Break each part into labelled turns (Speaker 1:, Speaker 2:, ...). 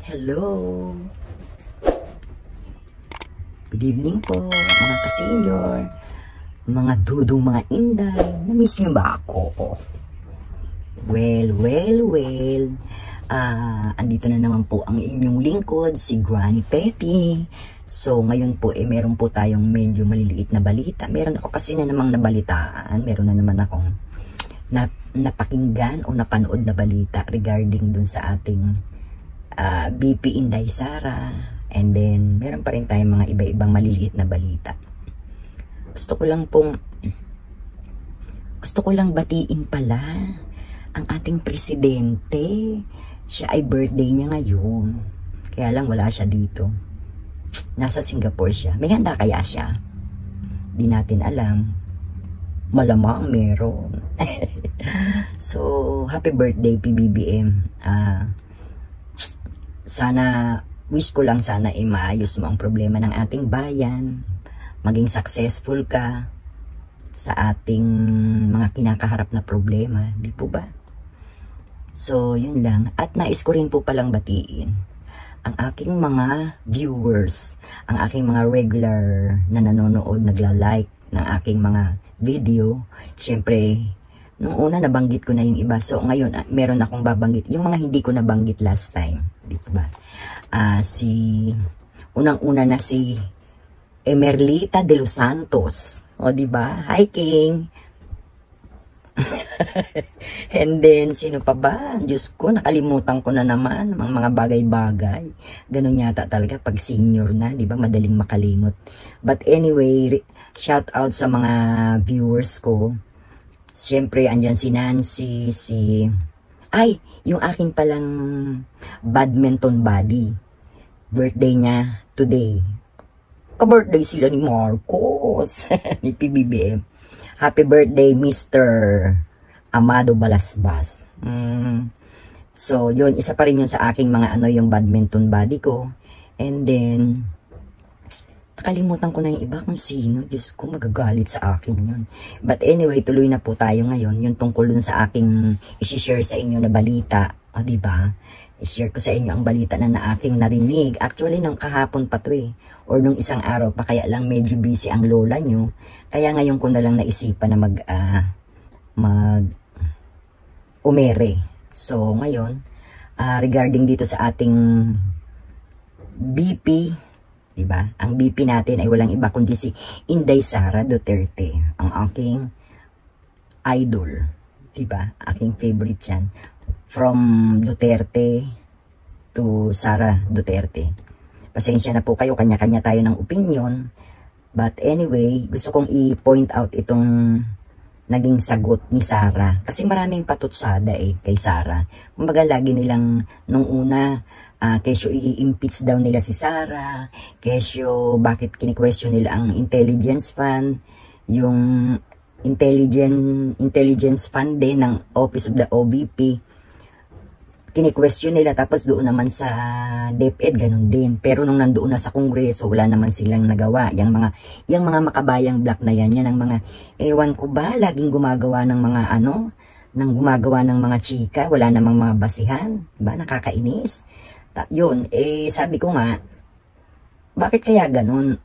Speaker 1: Hello! Good evening po, mga ka-senior, mga dudong, mga inday. Na-miss nyo ba ako? Well. Andito na naman po ang inyong lingkod, si Granny Petty. So, ngayon po, meron po tayong medyo maliliit na balita. Meron ako kasi na namang nabalitaan. Meron na naman akong napakinggan o napanood na balita regarding dun sa ating BP Inday Sara. And then, meron pa rin tayong mga iba-ibang maliliit na balita. Gusto ko lang batiin pala ang ating presidente. Siya ay birthday niya ngayon. Kaya lang wala siya dito. Nasa Singapore siya. May handa kaya siya? Di natin alam. Malamang meron. So, happy birthday PBBM. Wish ko lang sana maayos mo ang problema ng ating bayan. Maging successful ka sa ating mga kinakaharap na problema. Di po ba? So, yun lang. At nais ko rin po palang batiin ang aking mga viewers, ang aking mga regular na nanonood, nagla-like ng aking mga video. Siyempre, nung una nabanggit ko na yung iba. So, ngayon, meron akong babanggit. Yung mga hindi ko nabanggit last time. Di ba? Unang-una na si Emerlita de los Santos. O, di ba? Hi, King! And then, sino pa ba? Diyos ko, nakalimutan ko na naman ang mga bagay-bagay. Ganun yata talaga pag senior na, di ba? Madaling makalimot. But anyway, shout out sa mga viewers ko. Siyempre, andyan si Nancy, yung aking palang badminton buddy. Birthday niya today. Ka-birthday sila ni Marcos, ni PBBM. Happy birthday, Mr. Amado Balasbas. So, yun, isa pa rin yun sa aking mga yung badminton buddy ko. And then, nakalimutan ko na yung iba kung sino. Diyos ko, magagalit sa akin yun. But anyway, tuloy na po tayo ngayon. Yung tungkol dun sa aking isi-share sa inyo na balita. O, diba? I-share ko sa inyo ang balita na aking narinig. Actually, nung kahapon pa to or nung isang araw pa, kaya lang medyo busy ang lola nyo. Kaya ngayon ko na lang naisipan na umere. So, ngayon, regarding dito sa ating BP, diba? Ang BP natin ay walang iba kundi si Inday Sara Duterte, ang aking idol, diba? Aking favorite yan. From Duterte to Sara Duterte. Pasensya na po kayo, kanya-kanya tayo ng opinion. But anyway, gusto kong i-point out itong naging sagot ni Sara. Kasi maraming patutsada kay Sara. Kumbaga lagi nilang nung una, kesyo i-impeach daw nila si Sara, kesyo bakit kini-question nila ang intelligence fund, yung intelligence fund din ng Office of the OBP, kini-question nila, tapos doon naman sa DepEd, ganun din. Pero nung nandoon na sa Kongreso, wala naman silang nagawa. Yung mga makabayang black na yan ang mga, ewan ko ba, laging gumagawa ng mga gumagawa ng mga chika, wala namang mga basihan, diba? Nakakainis. Yun, sabi ko nga, bakit kaya ganun?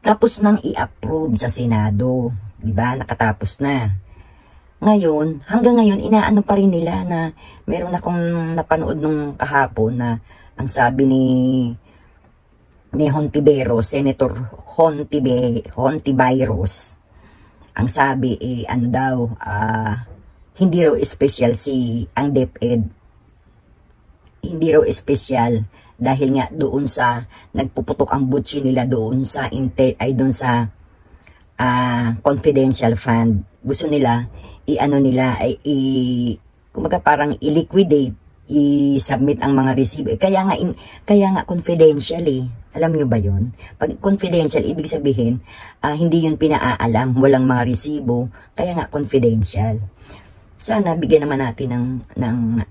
Speaker 1: Tapos nang i-approve sa Senado, diba? Nakatapos na. Ngayon, hanggang ngayon, inaano pa rin nila na meron akong napanood nung kahapon na ang sabi ni Hontiveros, Senator Hontiveros, ang sabi hindi raw special ang DepEd. Hindi raw special dahil nga doon sa nagpuputok ang butsi nila doon sa confidential fund. Gusto nila kumbaga parang i-liquidate, i-submit ang mga resibo. Kaya nga confidential Alam nyo ba yun? Pag confidential, ibig sabihin, hindi yun pinaalam, walang mga resibo, kaya nga confidential. Sana bigyan naman natin ng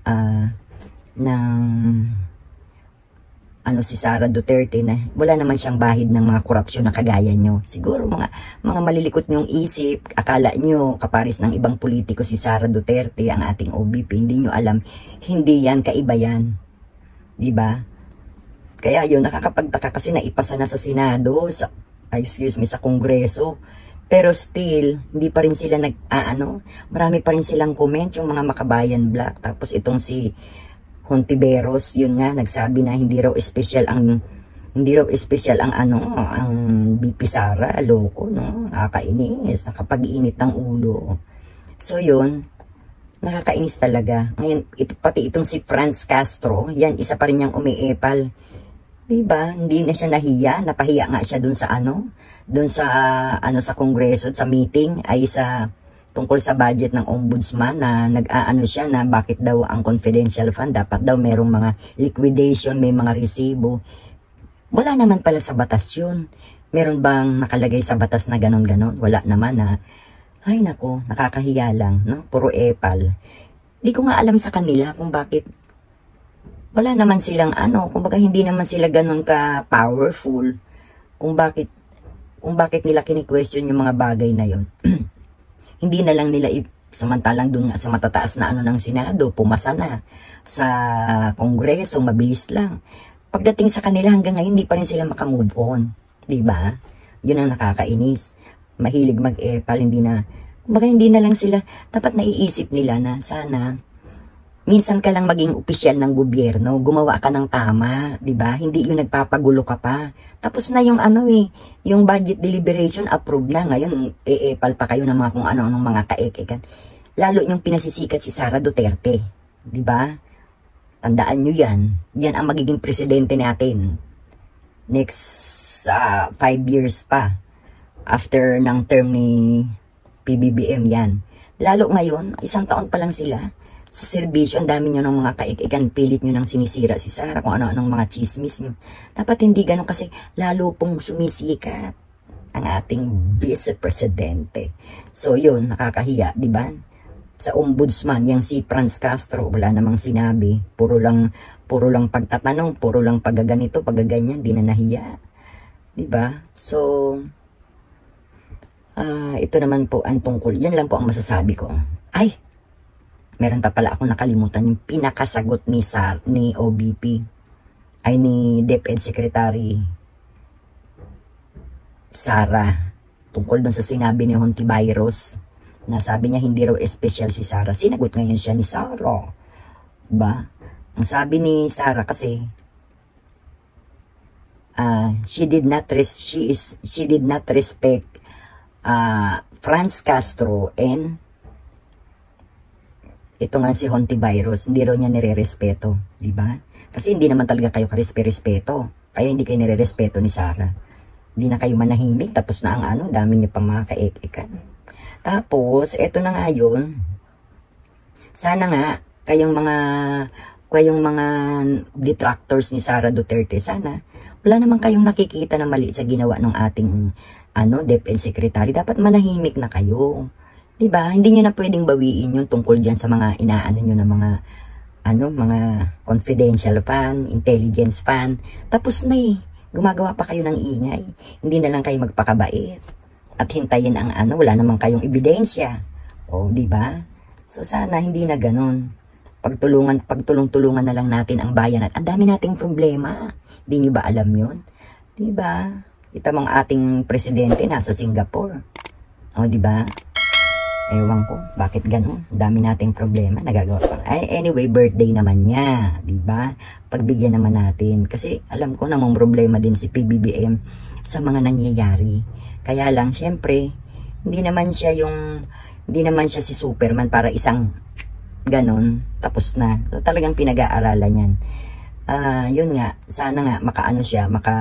Speaker 1: si Sara Duterte na wala naman siyang bahid ng mga korupsyon na kagaya nyo. Siguro mga malilikot nyong isip, akala nyo kaparis ng ibang politiko si Sara Duterte, ang ating OBP, hindi nyo alam, hindi yan, kaiba yan. 'di ba? Kaya yun, nakakapagtaka kasi naipasa na sa Senado, sa Kongreso. Pero still, hindi pa rin sila marami pa rin silang comment, yung mga Makabayan Black. Tapos itong si Hontiveros, yun nga, nagsabi na hindi raw special ang ang BP Sara, loko, no? Nakakainis, nakapag-iinit ng ulo. So yun, nakakainis talaga. Ngayon, pati itong si Franz Castro, yan, isa pa rin niyang umiepal. Diba? Hindi na siya nahiya, napahiya nga siya dun sa sa Kongreso, sa meeting, ay tungkol sa budget ng ombudsman na siya na bakit daw ang confidential fund, dapat daw merong mga liquidation, may mga resibo. Wala naman pala sa batas yun. Meron bang nakalagay sa batas na ganon-ganon? Wala naman na. Ay nako, nakakahiya lang, no? Puro epal. Di ko nga alam sa kanila kung bakit wala naman silang kumbaga hindi naman sila ganun ka-powerful. Kung bakit nila kini-question yung mga bagay na yon. Hindi na lang nila samantalang dun nga sa matataas na ng Senado, pumasa na. Sa Kongreso, mabilis lang. Pagdating sa kanila hanggang ngayon, hindi pa rin sila makamove on. Diba? Yun ang nakakainis. Mahilig mag-epal, kumbaga hindi na lang sila, dapat naiisip nila na sana minsan ka lang maging opisyal ng gobyerno, gumawa ka ng tama, 'di ba? Hindi yung nagpapagulo ka pa. Tapos na yung yung budget deliberation approved na, ngayon eepal pa kayo ng mga kung ano-anong mga kaekekan. Lalo yung pinasisikat si Sara Duterte, 'di ba? Tandaan nyo yan. Yan ang magiging presidente natin. Next 5 years pa after ng term ni PBBM yan. Lalo ngayon, 1 taon pa lang sila sa serbisyo, ang dami nyo ng mga kaikikan, pilit nyo nang sinisira si Sara, kung ano-anong mga chismis nyo. Dapat hindi ganun kasi lalo pong sumisikat ang ating vice-presidente. So yun, nakakahiya, di ba? Sa ombudsman, yung si Franz Castro, wala namang sinabi. Puro lang pagtatanong, puro lang paggaganito, paggaganyan, di na nahiya. Di ba? So, ito naman po ang tungkol. Yan lang po ang masasabi ko. Ay! Meron pa pala akong nakalimutan yung pinakasagot ni OBP ay ni DepEd Secretary Sara tungkol dun sa sinabi ni Hontiveros na sabi niya hindi raw special si Sara. Sinagot ngayon siya ni Sara. Diba? Ang sabi ni Sara kasi she did not respect Franz Castro and ito nga si Hontiveros, hindi raw niya nire-respeto, di ba? Kasi hindi naman talaga kayo karespe-respeto. Kaya hindi kayo nire-respeto ni Sara. Hindi na kayo manahimik, tapos na ang dami niyo pang mga kaekikan. Tapos, ito na nga yun. Sana nga, kayong mga detractors ni Sara Duterte, sana, wala naman kayong nakikita na mali sa ginawa ng ating, DepEd Secretary. Dapat manahimik na kayo. Diba? Hindi nyo na pwedeng bawiin yung tungkol dyan sa mga nyo na mga confidential fund, intelligence fund. Tapos na gumagawa pa kayo ng ingay. Hindi na lang kayo magpakabait. At hintayin ang wala namang kayong ebidensya. O, diba? So, sana hindi na ganun. Pagtulong-tulungan na lang natin ang bayan at ang dami nating problema. Hindi nyo ba alam yun? Diba? Ito mga ating presidente nasa Singapore. O, diba? Ewan ko, bakit ganun? Dami nating problema, nagagawa pa. Anyway, birthday naman niya, di ba? Pagbigyan naman natin. Kasi alam ko namang problema din si PBBM sa mga nangyayari. Kaya lang, syempre, hindi naman siya si Superman para isang ganon, tapos na. So, talagang pinag-aaralan yan. Yun nga, sana nga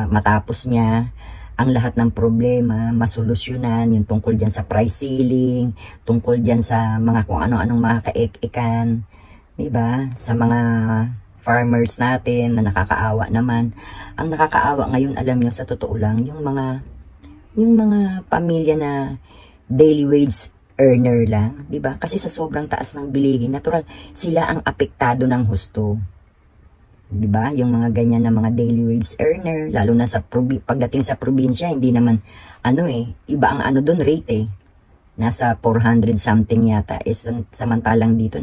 Speaker 1: matapos niya ang lahat ng problema, masolusyonan, yung tungkol dyan sa price ceiling, tungkol dyan sa mga kung ano-anong mga kaek-ikan, diba? Sa mga farmers natin na nakakaawa naman. Ang nakakaawa ngayon, alam nyo, sa totoo lang, yung mga pamilya na daily wage earner lang, diba? Kasi sa sobrang taas ng bilihin, natural, sila ang apektado ng husto. Diba? Yung mga ganyan na mga daily wage earner, lalo na pagdating sa probinsya, hindi naman, iba ang doon rate Nasa 400 something yata. Samantalang dito,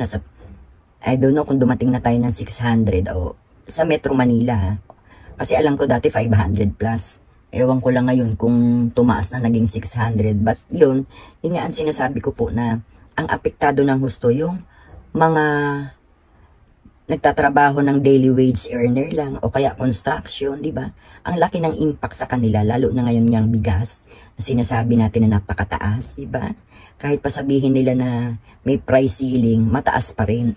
Speaker 1: I don't know kung dumating na tayo ng 600 o sa Metro Manila. Kasi alam ko dati 500 plus. Ewan ko lang ngayon kung tumaas na naging 600. But yun nga ang sinasabi ko po na ang apektado ng husto yung mga nagtatrabaho ng daily wage earner lang o kaya construction, di ba? Ang laki ng impact sa kanila, lalo na ngayon yung bigas na sinasabi natin na napakataas, di ba? Kahit pa sabihin nila na may price ceiling, mataas pa rin.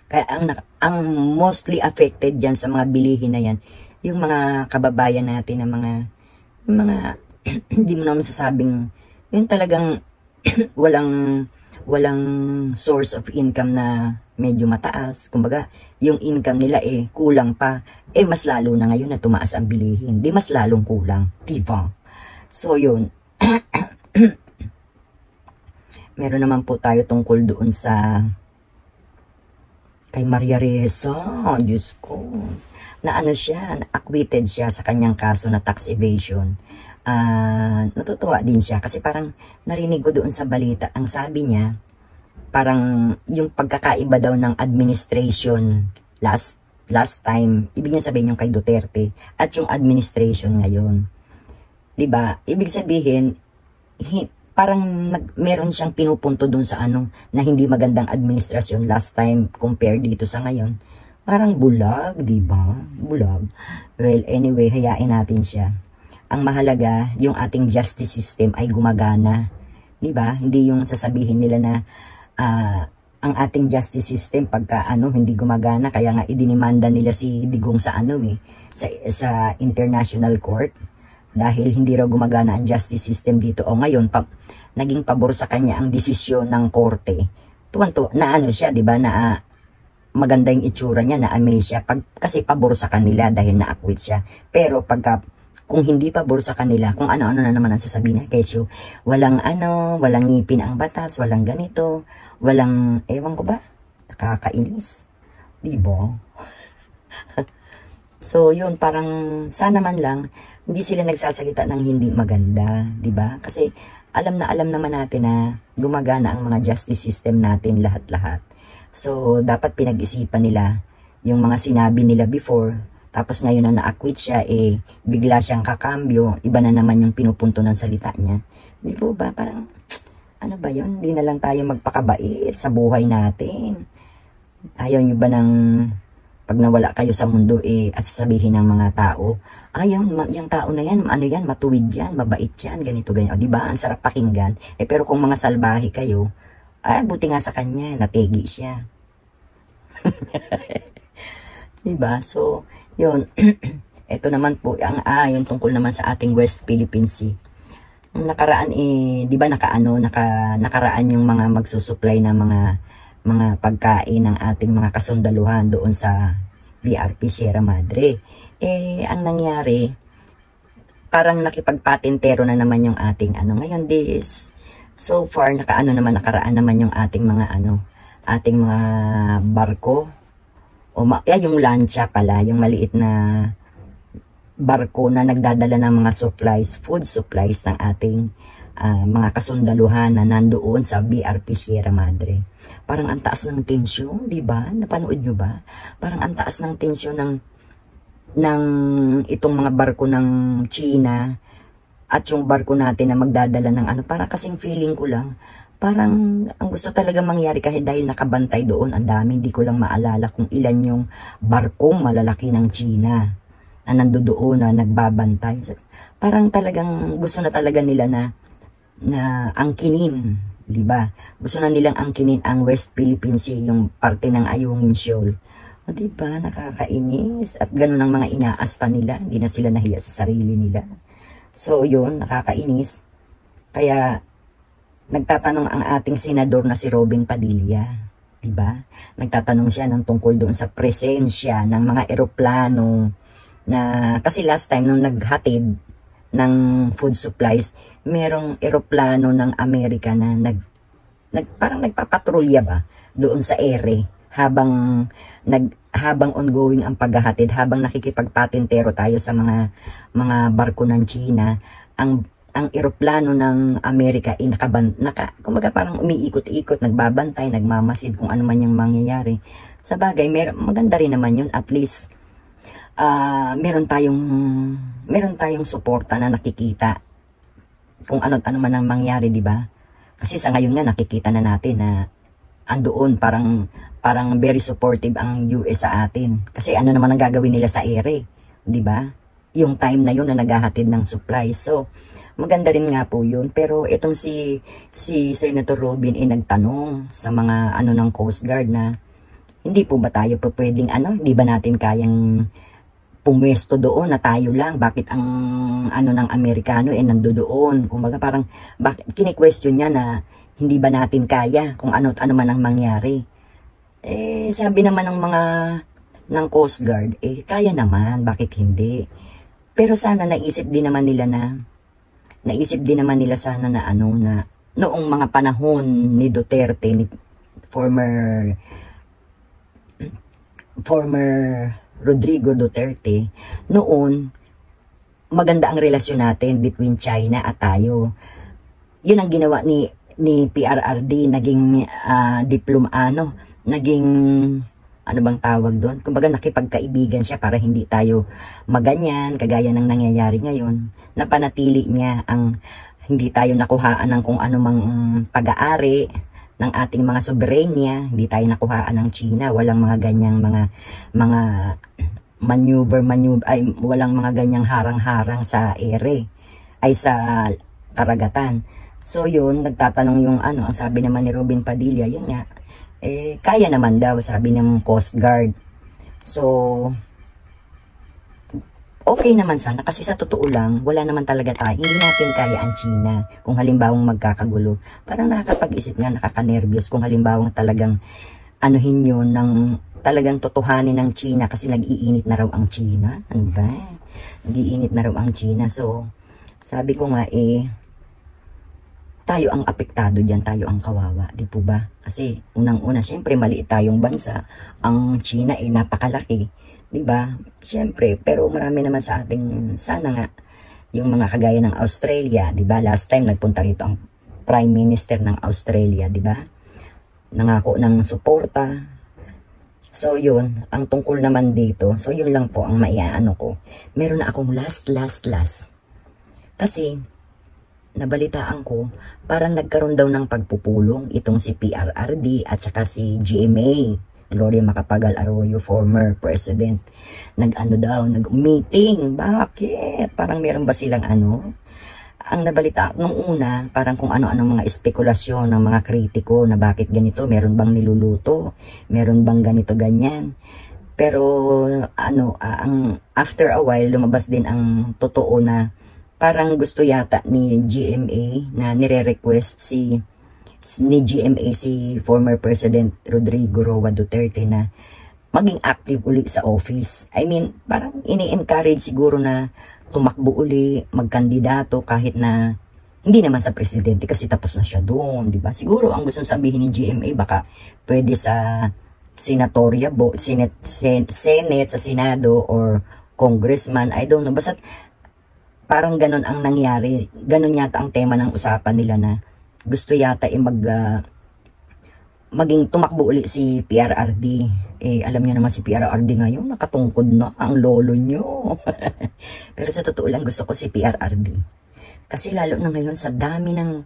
Speaker 1: Kaya ang mostly affected dyan sa mga bilihin na yan, yung mga kababayan natin na mga hindi mo naman sasabing, yun talagang walang source of income na medyo mataas. Kumbaga, yung income nila kulang pa. Mas lalo na ngayon na tumaas ang bilihin. Di mas lalong kulang. Diba? So, yun. Meron naman po tayo tungkol doon sa kay Maria Reza. Diyos ko. Na ano siya, acquitted siya sa kanyang kaso na tax evasion. Natutuwa din siya kasi parang narinig ko doon sa balita, ang sabi niya, parang yung pagkakaiba daw ng administration last time, ibig niya sabihin yung kay Duterte at yung administration ngayon. 'Di ba? Ibig sabihin parang meron siyang pinupunto doon sa na hindi magandang administrasyon last time compared dito sa ngayon. Parang bulag, 'di ba? Bulag. Well, anyway, hayain natin siya. Ang mahalaga, yung ating justice system ay gumagana. 'Di ba? Hindi yung sasabihin nila na ang ating justice system pagka hindi gumagana, kaya nga idinimanda nila si Digong sa sa international court dahil hindi raw gumagana ang justice system dito. O ngayon naging pabor sa kanya ang desisyon ng korte. Tuwan-tuwa na siya, 'di ba, na maganda yung itsura niya, na amaze siya kasi pabor sa kanila dahil na-acquit siya. Pero kung hindi pabor sa kanila, kung ano-ano na naman ang sasabihin niya, kesyo, walang ngipin ang batas, walang ganito, walang, ewan ko ba, nakakainis. Diba? So, yun, parang, sana man lang, hindi sila nagsasalita ng hindi maganda, diba? Kasi, alam naman natin na gumagana ang mga justice system natin lahat-lahat. So, dapat pinag-isipan nila yung mga sinabi nila before. Tapos ngayon na na-acquit siya, bigla siyang kakambyo, iba na naman yung pinupunto ng salita niya. Di po ba? Parang, ano ba yun? Hindi na lang tayo magpakabait sa buhay natin. Ayaw nyo ba ng, pag nawala kayo sa mundo, at sasabihin ng mga tao, yung tao na yan, matuwid yan, mabait yan, ganito, ganyan. O, di ba? Ang sarap pakinggan. Pero kung mga salbahe kayo, buti nga sa kanya, nategi siya. Diba? So, yun. Ito naman po, yung tungkol naman sa ating West Philippine Sea. Nakaraan di ba nakaraan yung mga magsusupply ng mga pagkain ng ating mga kasundaluhan doon sa BRP Sierra Madre. Ang nangyari, parang nakipagpatintero na naman yung ating ngayon so far nakaraan naman yung ating mga ating mga barko. Yung lancha pala, yung maliit na barko na nagdadala ng mga supplies, food supplies ng ating mga kasundaluhan na nandoon sa BRP Sierra Madre. Parang ang taas ng tensyon, di ba? Napanood nyo ba? Parang ang taas ng tensyon ng itong mga barko ng China at yung barko natin na magdadala ng parang kasing feeling ko lang, parang ang gusto talaga mangyari kahit dahil nakabantay doon, ang dami, hindi ko lang maalala kung ilan yung barkong malalaki ng China na nandoon na nagbabantay. Parang talagang gusto na talaga nila na angkinin, di ba? Gusto na nilang angkinin ang West Philippine Sea, yung parte ng Ayungin Shoal. O di ba, nakakainis. At ganun ang mga inaasta nila, hindi na sila nahiya sa sarili nila. So yun, nakakainis. Kaya nagtatanong ang ating senador na si Robin Padilla, di ba? Nagtatanong siya ng tungkol doon sa presensya ng mga eroplano na, kasi last time nung naghatid ng food supplies, merong eroplano ng Amerika na parang nagpapatrolya ba doon sa ere habang ongoing ang paghahatid, habang nakikipagpatintero tayo sa mga barko ng China. Ang eroplano ng Amerika kumbaga parang umiikot-ikot, nagbabantay, nagmamasid kung ano man yung mangyayari. Sa bagay, maganda rin naman yun. At least, meron tayong suporta na nakikita kung ano man ang mangyari, di ba? Kasi sa ngayon nga, nakikita na natin na andoon, parang very supportive ang US sa atin. Kasi ano naman ang gagawin nila sa ere, di ba? Yung time na yun na naghahatid ng supply. So, maganda rin nga po yun. Pero itong si Senator Robin nagtanong sa mga ng Coast Guard na hindi po ba tayo po pwedeng hindi ba natin kayang pumwesto doon na tayo lang? Bakit ang ng Amerikano nandoon? Kumbaga parang kini-question niya na hindi ba natin kaya kung ano man ang mangyari. Sabi naman ng Coast Guard, kaya naman, bakit hindi? Pero sana naisip din naman nila sana na na noong mga panahon ni Duterte, ni former Rodrigo Duterte, noon maganda ang relasyon natin between China at tayo. Yun ang ginawa ni PRRD, naging naging ano bang tawag doon? Kumbaga nakipagkaibigan siya para hindi tayo maganyan, kagaya ng nangyayari ngayon. Napanatili niya ang hindi tayo nakuhaan ng kung ano mang pag-aari ng ating mga soberenya, hindi tayo nakuhaan ng China, walang mga ganyang mga maneuver, walang mga ganyang harang-harang sa ere, ay sa karagatan. So yun, nagtatanong yung ang sabi naman ni Robin Padilla, yun nga, kaya naman daw, sabi ng Coast Guard. So, okay naman sana, kasi sa totoo lang, wala naman talaga tayo. Hindi natin kaya ang China kung halimbawang magkakagulo. Parang nakakapag-isip nga, nakaka-nervyos kung halimbawang talagang anuhin yun ng talagang totohanin ng China kasi nag-iinit na raw ang China. Ano ba? Nag-iinit na raw ang China. So, sabi ko nga tayo ang apektado dyan, tayo ang kawawa, di po ba? Kasi unang-una, syempre maliit tayong bansa, ang China napakalaki, di ba? Syempre, pero marami naman sa ating, sana nga, yung mga kagaya ng Australia, di ba? Last time nagpunta rito ang Prime Minister ng Australia, di ba? Nangako ng suporta. So yun, ang tungkol naman dito, so yun lang po ang maiaano ko. Meron na akong last. Kasi, nabalitaan ko, parang nagkaroon daw ng pagpupulong itong si PRRD at saka si GMA, Gloria Macapagal Arroyo, former president. Nag-meeting. Bakit? Parang meron ba silang Ang nabalita nung una, parang kung ano-ano mga espekulasyon ng mga kritiko na bakit ganito, meron bang niluluto, meron bang ganito, ganyan. Pero, after a while, lumabas din ang totoo na parang gusto yata ni GMA na nire-request si former President Rodrigo Roa Duterte na maging active uli sa office. I mean, parang ini-encourage siguro na tumakbo uli, magkandidato kahit na hindi naman sa presidente kasi tapos na siya doon, di ba? Siguro ang gusto sabihin ni GMA baka pwede sa senatorial, Senate, sa Senado or congressman, I don't know. Basta parang ganon ang nangyari. Ganon yata ang tema ng usapan nila na gusto yata maging tumakbo uli si PRRD. Alam niyo naman si PRRD ngayon, nakatungkod na ang lolo niyo. Pero sa totoo lang gusto ko si PRRD. Kasi lalo na ngayon sa dami ng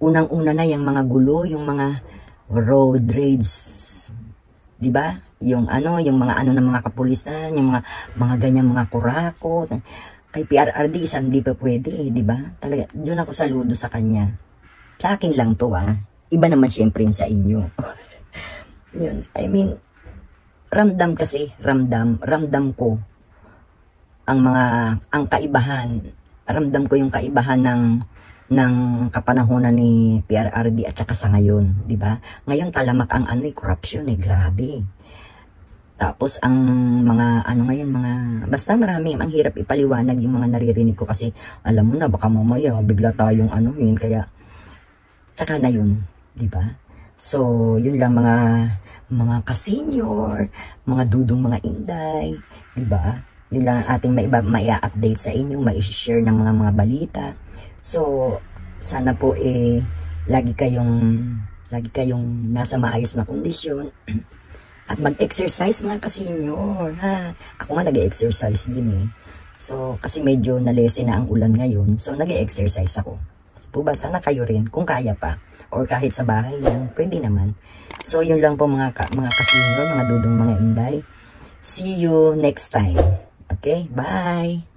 Speaker 1: unang-una na yung mga gulo, yung mga road raids. 'Di ba? Yung mga ng mga kapulisan, yung mga ganyang mga kurakot. Kay PRRD, hindi pa pwede, di ba? Talaga, doon ako saludo sa kanya. Sa akin lang to, Iba naman siyempre yung sa inyo. Yun, I mean, ramdam ko ang kaibahan. Ramdam ko yung kaibahan ng kapanahonan ni PRRD at saka sa ngayon, di ba? Ngayon talamak ang corruption, grabe. Tapos ang mga ngayon, basta marami, ang hirap ipaliwanag yung mga naririnig ko kasi alam mo na baka mamaya bigla tayong yun, kaya tsaka na yun, di ba? So yun lang mga ka-senior, mga dudong, mga inday, di ba? Yun lang ang ating mai-update sa inyo, mai-share ng mga balita. So sana po lagi kayong nasa maayos na kondisyon. At mag-exercise mga ka-senior, ha? Ako nga nag-exercise din eh. So, kasi medyo nalesen na ang ulan ngayon. So, nag-exercise ako. Po ba? Sana kayo rin, kung kaya pa. Or kahit sa bahay lang, pwede naman. So, yun lang po mga ka-senior, mga dudong, mga inday. See you next time. Okay? Bye!